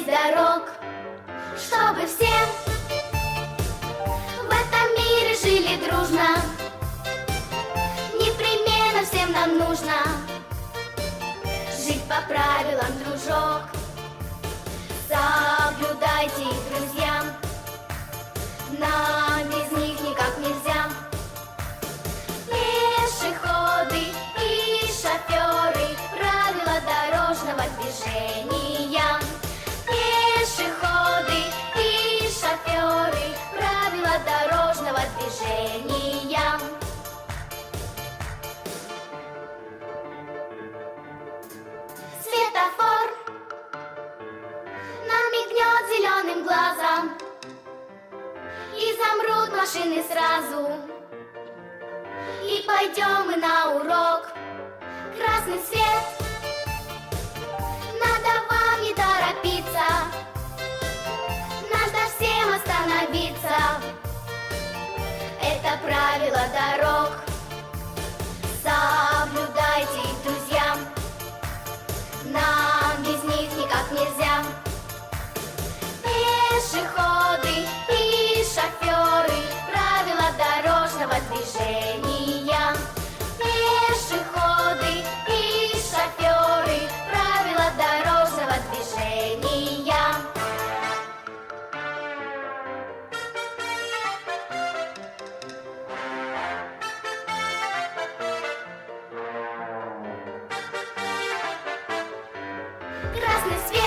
дорог, чтобы все в этом мире жили дружно. Непременно всем нам нужно жить по правилам, дружок. Соблюдайте их, друзья, нам без них никак нельзя. Пешеходы и шоферы, правила дорожного движения. Пешеходы и шоферы, правила дорожного движения. Светофор нам мигнет зеленым глазом, и замрут машины сразу, и пойдем мы на урок. Красный свет, надо вам не торопиться, надо всем остановиться. Это правило дорог, соблюдайте их, друзья, нам без них никак нельзя. Пешеходы и шоферы, правила дорожного движения. Пешеходы и шоферы, правила дорожного движения. Красный свет,